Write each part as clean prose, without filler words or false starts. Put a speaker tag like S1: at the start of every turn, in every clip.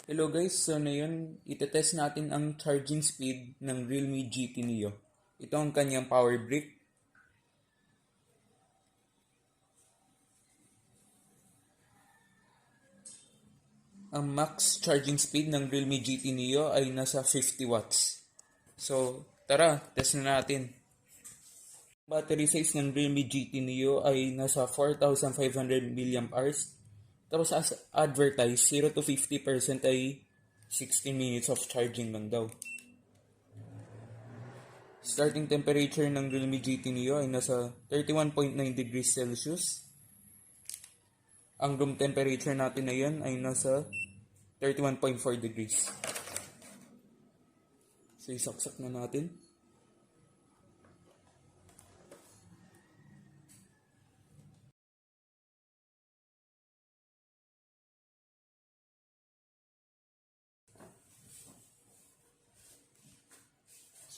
S1: Hello guys, so ngayon itetest natin ang charging speed ng Realme Gt Neo. Ito ang kanyang power brick. Ang max charging speed ng Realme Gt Neo ay nasa 50 watts. So tara, test na natin. Battery size ng Realme Gt Neo ay nasa 4,500 mAh. Tapos as advertised, 0 to 50% ay 60 minutes of charging lang daw. Starting temperature ng Realme Gt Neo ay nasa 31.9 degrees Celsius. Ang room temperature natin ngayon ay nasa 31.4 degrees. So isaksak na natin.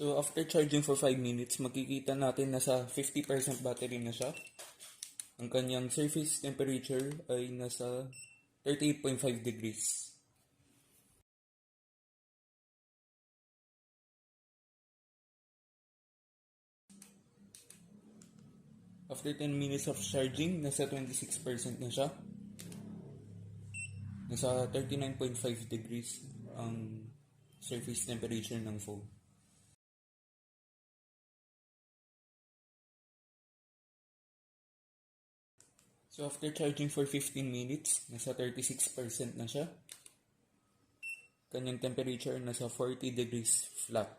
S1: So after charging for 5 minutes, makikita natin nasa 50% battery na siya. Ang kanyang surface temperature ay nasa 38.5 degrees. After 10 minutes of charging, nasa 26% na siya. Nasa 39.5 degrees ang surface temperature ng phone. So after charging for 15 minutes, nasa 36% na siya. Kanyang temperature nasa 40 degrees flat.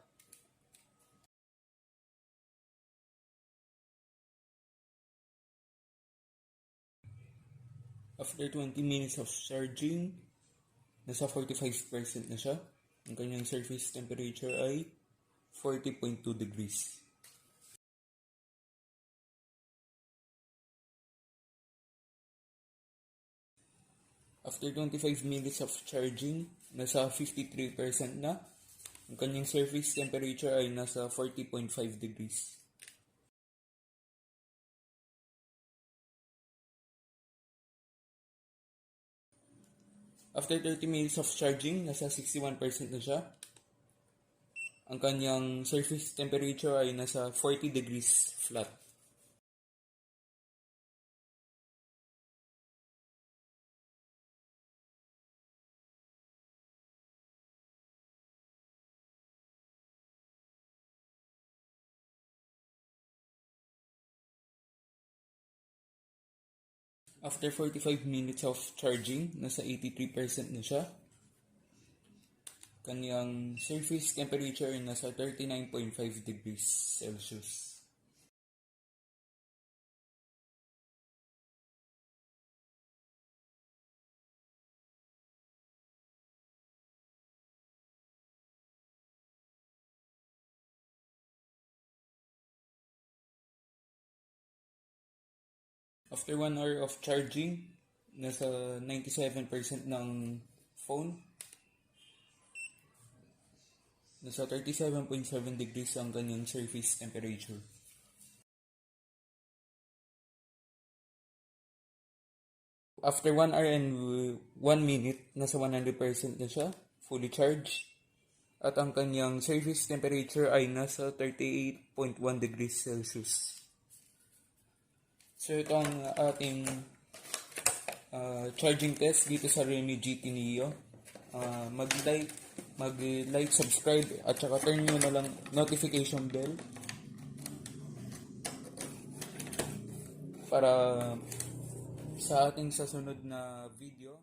S1: After 20 minutes of charging, nasa 45% na siya. Ang kanyang surface temperature ay 40.2 degrees. After 25 minutes of charging, nasa 53% na. Ang kanyang surface temperature ay nasa 40.5 degrees. After 30 minutes of charging, nasa 61% na siya. Ang kanyang surface temperature ay nasa 40 degrees flat. After 45 minutes of charging, nasa 83% na siya. Kanyang surface temperature ay nasa 39.5 degrees Celsius. After 1 hour of charging, nasa 97% ng phone. Nasa 37.7 degrees ang kanyang surface temperature. After 1 hour and 1 minute, nasa 100% na siya, fully charged. At ang kanyang surface temperature ay nasa 38.1 degrees Celsius. So ito ang ating charging test dito sa Realme Gt Neo. Mag-like, subscribe, at saka turn nyo na lang notification bell para sa ating sasunod na video.